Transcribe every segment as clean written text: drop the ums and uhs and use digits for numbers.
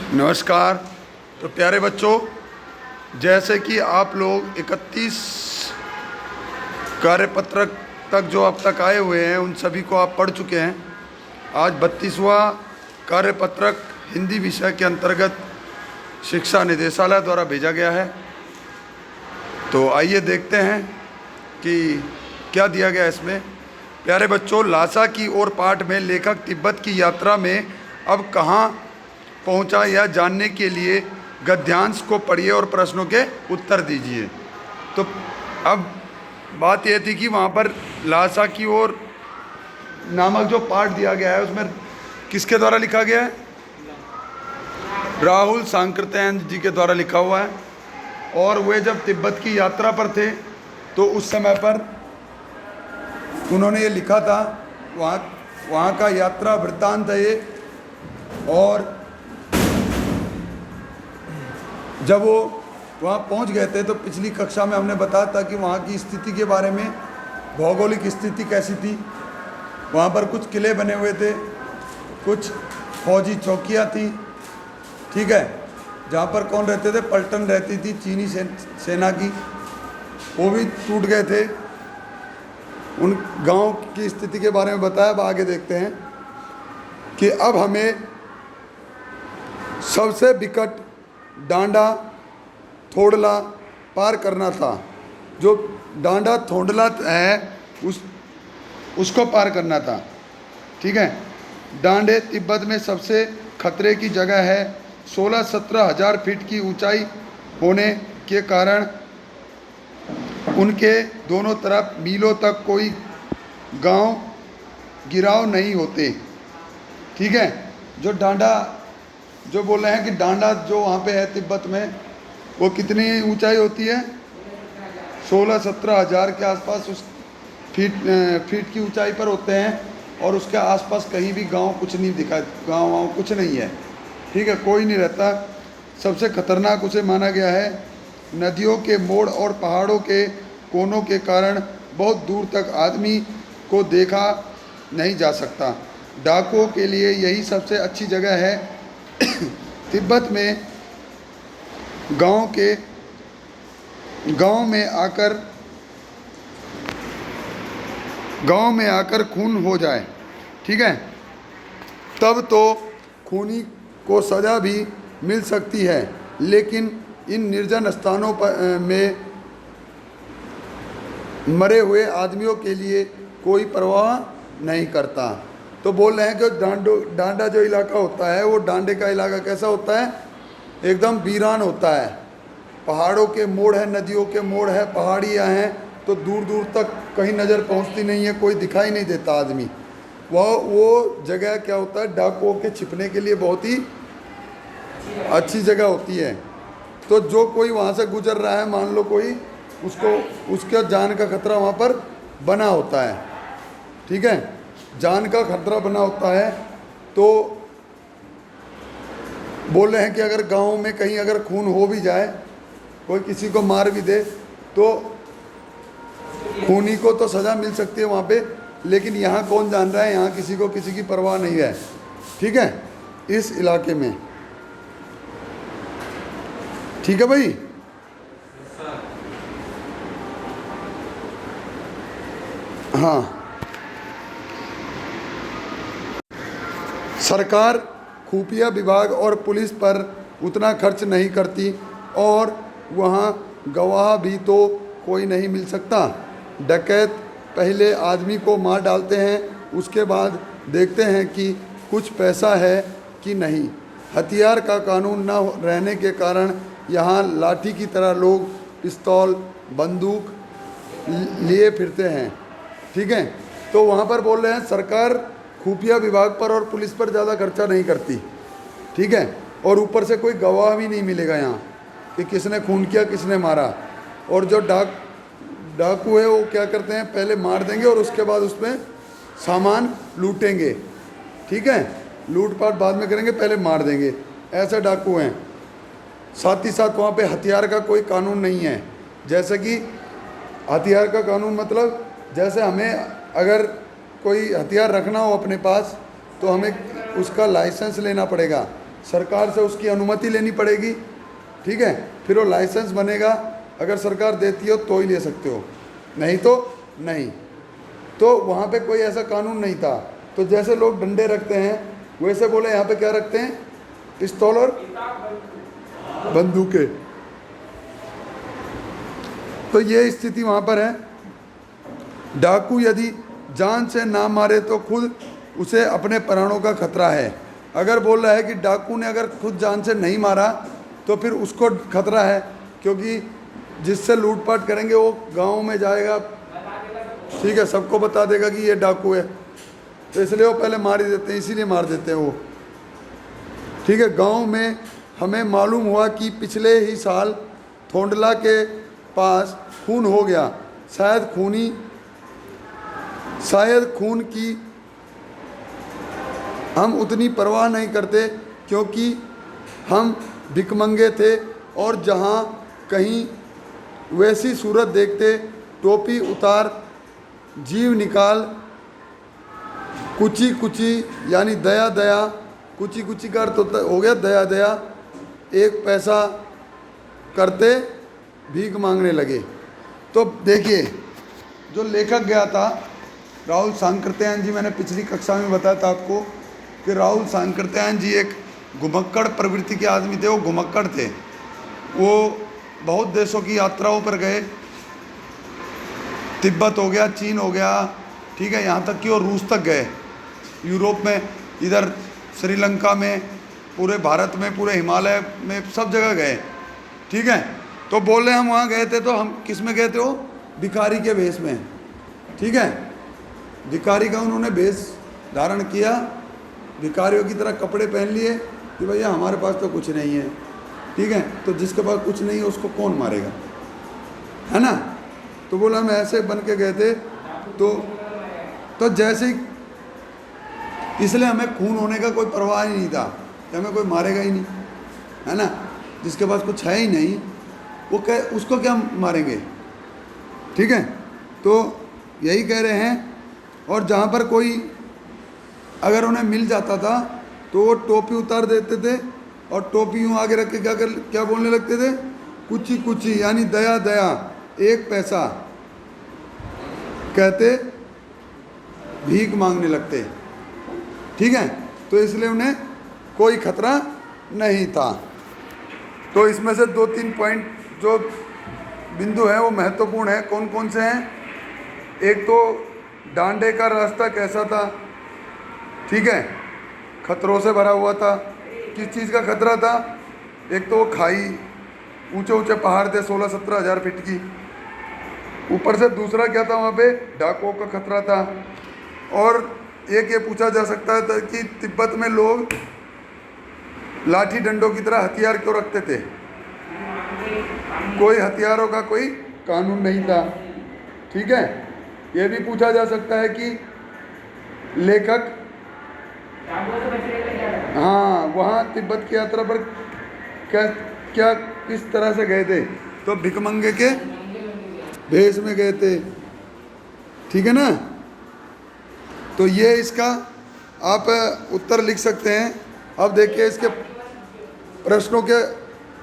नमस्कार। तो प्यारे बच्चों, जैसे कि आप लोग 31 कार्यपत्रक तक जो अब तक आए हुए हैं उन सभी को आप पढ़ चुके हैं। आज 32वां कार्यपत्रक हिंदी विषय के अंतर्गत शिक्षा निदेशालय द्वारा भेजा गया है। तो आइए देखते हैं कि क्या दिया गया इसमें। प्यारे बच्चों, लासा की ओर पाठ में लेखक तिब्बत की यात्रा में अब कहाँ पहुंचा यह जानने के लिए गद्यांश को पढ़िए और प्रश्नों के उत्तर दीजिए। तो अब बात यह थी कि वहाँ पर लासा की ओर नामक जो पाठ दिया गया है उसमें किसके द्वारा लिखा गया है? राहुल सांकृत्यायन जी के द्वारा लिखा हुआ है। और वे जब तिब्बत की यात्रा पर थे तो उस समय पर उन्होंने ये लिखा था, वहाँ का यात्रा वृत्तांत है ये। और जब वो वहाँ पहुँच गए थे तो पिछली कक्षा में हमने बताया था कि वहाँ की स्थिति के बारे में, भौगोलिक स्थिति कैसी थी। वहाँ पर कुछ किले बने हुए थे, कुछ फौजी चौकियाँ थी, ठीक है। जहाँ पर कौन रहते थे? पलटन रहती थी चीनी सेना की, वो भी टूट गए थे। उन गांव की स्थिति के बारे में बताया। अब आगे देखते हैं कि अब हमें सबसे विकट डांडा थोड़ला पार करना था। जो डांडा थोड़ला है उसको पार करना था, ठीक है। डांडे तिब्बत में सबसे खतरे की जगह है। 16-17 हज़ार फीट की ऊंचाई होने के कारण उनके दोनों तरफ मीलों तक कोई गांव गिराव नहीं होते, ठीक है। जो डांडा जो बोल रहे हैं कि डांडा जो वहाँ पे है तिब्बत में, वो कितनी ऊंचाई होती है? 16-17 हज़ार के आसपास उस फीट की ऊंचाई पर होते हैं। और उसके आसपास कहीं भी गांव कुछ नहीं दिखा, गांव कुछ नहीं है, ठीक है, कोई नहीं रहता। सबसे खतरनाक उसे माना गया है। नदियों के मोड़ और पहाड़ों के कोनों के कारण बहुत दूर तक आदमी को देखा नहीं जा सकता। डाकुओं के लिए यही सबसे अच्छी जगह है। तिब्बत में गांव में आकर खून हो जाए, ठीक है, तब तो खूनी को सज़ा भी मिल सकती है। लेकिन इन निर्जन स्थानों में मरे हुए आदमियों के लिए कोई परवाह नहीं करता। तो बोल रहे हैं कि डांडा जो इलाका होता है, वो डांडे का इलाका कैसा होता है? एकदम वीरान होता है। पहाड़ों के मोड़ है, नदियों के मोड़ है, पहाड़ियाँ हैं, तो दूर दूर तक कहीं नज़र पहुंचती नहीं है, कोई दिखाई नहीं देता आदमी। वो जगह क्या होता है? डाकुओं के छिपने के लिए बहुत ही अच्छी जगह होती है। तो जो कोई वहाँ से गुजर रहा है, मान लो कोई, उसका जान का खतरा वहाँ पर बना होता है, ठीक है, जान का खतरा बना होता है। तो बोल रहे हैं कि अगर गांव में कहीं अगर खून हो भी जाए, कोई किसी को मार भी दे, तो खूनी को तो सज़ा मिल सकती है वहाँ पे। लेकिन यहाँ कौन जान रहा है? यहाँ किसी को किसी की परवाह नहीं है, ठीक है, इस इलाके में, ठीक है भाई। हाँ, सरकार खुफिया विभाग और पुलिस पर उतना खर्च नहीं करती और वहाँ गवाह भी तो कोई नहीं मिल सकता। डकैत पहले आदमी को मार डालते हैं, उसके बाद देखते हैं कि कुछ पैसा है कि नहीं। हथियार का कानून न रहने के कारण यहाँ लाठी की तरह लोग पिस्तौल बंदूक लिए फिरते हैं, ठीक है। तो वहाँ पर बोल रहे हैं सरकार खुफिया विभाग पर और पुलिस पर ज़्यादा खर्चा नहीं करती, ठीक है। और ऊपर से कोई गवाह भी नहीं मिलेगा यहाँ कि किसने खून किया, किसने मारा। और जो डाकू है वो क्या करते हैं? पहले मार देंगे और उसके बाद उसमें सामान लूटेंगे, ठीक है, लूटपाट बाद में करेंगे, पहले मार देंगे, ऐसे डाकू हैं। साथ ही साथ वहाँ पे हथियार का कोई कानून नहीं है। जैसे कि हथियार का कानून मतलब, जैसे हमें अगर कोई हथियार रखना हो अपने पास तो हमें उसका लाइसेंस लेना पड़ेगा, सरकार से उसकी अनुमति लेनी पड़ेगी, ठीक है, फिर वो लाइसेंस बनेगा। अगर सरकार देती हो तो ही ले सकते हो, नहीं तो नहीं। तो वहाँ पे कोई ऐसा कानून नहीं था। तो जैसे लोग डंडे रखते हैं वैसे बोले यहाँ पे क्या रखते हैं, पिस्तौल और बंदूकें। तो ये स्थिति वहाँ पर है। डाकू यदि जान से ना मारे तो खुद उसे अपने प्राणों का खतरा है। अगर बोल रहा है कि डाकू ने अगर खुद जान से नहीं मारा तो फिर उसको खतरा है, क्योंकि जिससे लूटपाट करेंगे वो गांव में जाएगा, ठीक है, सबको बता देगा कि ये डाकू है, तो इसलिए वो पहले मार ही देते हैं, इसीलिए मार देते हैं वो, ठीक है। गांव में हमें मालूम हुआ कि पिछले ही साल थोंडला के पास खून हो गया। शायद खून की हम उतनी परवाह नहीं करते, क्योंकि हम भिखमंगे थे और जहाँ कहीं वैसी सूरत देखते टोपी उतार जीव निकाल कुची कुची, यानी दया दया, कुची कुची का अर्थ हो गया दया दया, एक पैसा करते भीख मांगने लगे। तो देखिए, जो लेखक गया था राहुल सांकृत्यायन जी, मैंने पिछली कक्षा में बताया था आपको कि राहुल सांकृत्यायन जी एक घुमक्कड़ प्रवृत्ति के आदमी थे। वो घुमक्कड़ थे, वो बहुत देशों की यात्राओं पर गए, तिब्बत हो गया, चीन हो गया, ठीक है, यहाँ तक कि वो रूस तक गए, यूरोप में, इधर श्रीलंका में, पूरे भारत में, पूरे हिमालय में, सब जगह गए, ठीक है। तो बोले हम वहाँ गए थे, तो हम किस में गए थे, वो भिखारी के वेश में, ठीक है, भिखारी का उन्होंने वेश धारण किया, भिखारियों की तरह कपड़े पहन लिए कि भैया हमारे पास तो कुछ नहीं है, ठीक है, तो जिसके पास कुछ नहीं है उसको कौन मारेगा, है ना। तो बोला हम ऐसे बन के गए थे। तो जैसे इसलिए हमें खून होने का कोई परवाह ही नहीं था कि हमें कोई मारेगा ही नहीं, है ना। जिसके पास कुछ है ही नहीं वो उसको क्या मारेंगे, ठीक है। तो यही कह रहे हैं। और जहाँ पर कोई अगर उन्हें मिल जाता था तो वो टोपी उतार देते थे और टोपी यूँ आगे रख के क्या बोलने लगते थे, कुची कुची, यानी दया दया, एक पैसा कहते भीख मांगने लगते, ठीक है। तो इसलिए उन्हें कोई खतरा नहीं था। तो इसमें से 2-3 पॉइंट जो बिंदु हैं वो महत्वपूर्ण है। कौन कौन से हैं? एक तो डांडे का रास्ता कैसा था, ठीक है, खतरों से भरा हुआ था। किस चीज़ का खतरा था? एक तो वो खाई, ऊंचे ऊंचे पहाड़ थे 16-17 हज़ार फीट की, ऊपर से दूसरा क्या था, वहाँ पे डाकुओं का खतरा था। और एक ये पूछा जा सकता था कि तिब्बत में लोग लाठी डंडों की तरह हथियार क्यों रखते थे? कोई हथियारों का कोई कानून नहीं था, ठीक है। ये भी पूछा जा सकता है कि लेखक हाँ वहाँ तिब्बत की यात्रा पर क्या किस तरह से गए थे? तो भिखमंगे के भेष में गए थे, ठीक है ना। तो ये इसका आप उत्तर लिख सकते हैं। अब देखिए इसके प्रश्नों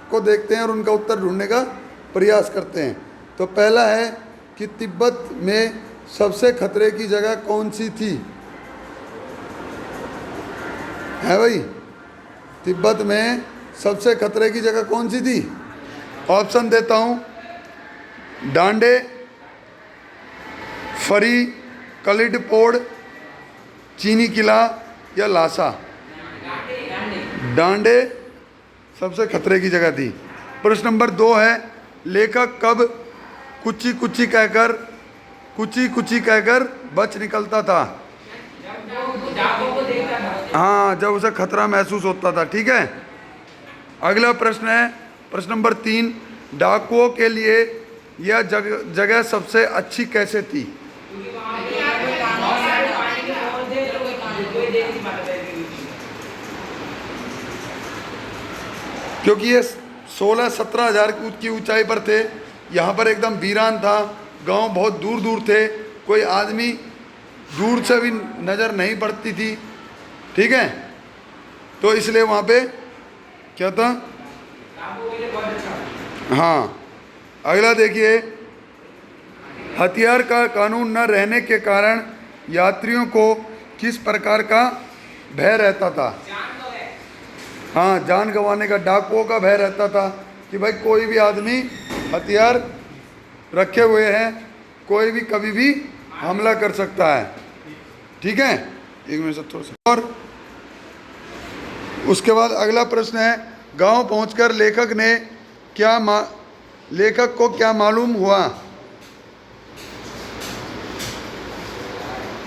को देखते हैं और उनका उत्तर ढूंढने का प्रयास करते हैं। तो पहला है कि तिब्बत में सबसे खतरे की जगह कौन सी थी? है भाई, तिब्बत में सबसे खतरे की जगह कौन सी थी? ऑप्शन देता हूँ, डांडे, फरी, कलिडपोड, चीनी किला या लासा। डांडे सबसे खतरे की जगह थी। प्रश्न नंबर 2 है, लेखक कब कुची कुची कहकर बच निकलता था? हाँ, जब उसे खतरा महसूस होता था, ठीक है। अगला प्रश्न है प्रश्न नंबर 3, डाकुओं के लिए यह जगह सबसे अच्छी कैसे थी? क्योंकि ये 16-17 हज़ार की ऊंचाई पर थे, यहाँ पर एकदम वीरान था, गांव बहुत दूर दूर थे, कोई आदमी दूर से भी नज़र नहीं पड़ती थी, ठीक है। तो इसलिए वहाँ पे क्या था? हाँ, अगला देखिए, हथियार का कानून न रहने के कारण यात्रियों को किस प्रकार का भय रहता था? हाँ, जान गंवाने का, डाकुओं का भय रहता था कि भाई कोई भी आदमी हथियार रखे हुए हैं, कोई भी कभी भी हमला कर सकता है। ठीक है, एक मिनट से थोड़ा सा। और उसके बाद अगला प्रश्न है, गांव पहुंचकर लेखक को क्या मालूम हुआ?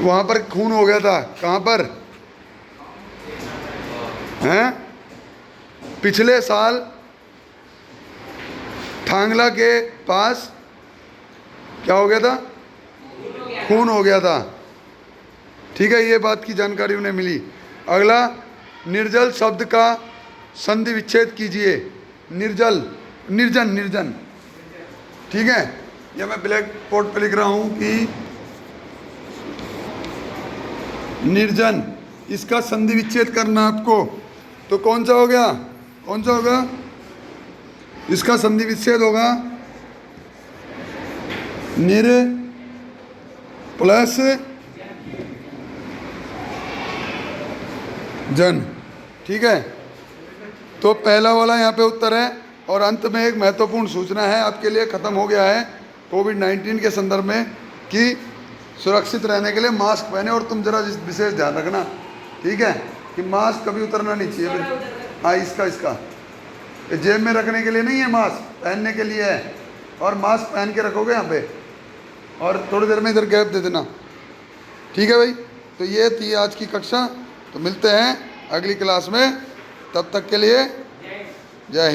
वहां पर खून हो गया था। कहां पर? हैं? पिछले साल थांगला के पास क्या हो गया था? खून हो गया था। ठीक है, ये बात की जानकारी उन्हें मिली। अगला, निर्जल शब्द का संधि विच्छेद कीजिए। निर्जल, निर्जन। ठीक है, ये मैं ब्लैक बोर्ड पे लिख रहा हूं कि निर्जन, इसका संधि विच्छेद करना आपको। तो कौन सा हो गया? कौन सा होगा? इसका संधि विच्छेद होगा निर प्लस जन। ठीक है, तो पहला वाला यहाँ पे उत्तर है। और अंत में एक महत्वपूर्ण सूचना है आपके लिए, ख़त्म हो गया है कोविड-19 के संदर्भ में, कि सुरक्षित रहने के लिए मास्क पहने। और तुम जरा विशेष ध्यान रखना, ठीक है, कि मास्क कभी उतरना नहीं चाहिए। हाँ, इसका ये जेब में रखने के लिए नहीं है, मास्क पहनने के लिए है। और मास्क पहन के रखोगे यहाँ पे, और थोड़ी देर में इधर गैप दे देना। ठीक है भाई, तो ये थी आज की कक्षा। तो मिलते हैं अगली क्लास में, तब तक के लिए जय हिंद।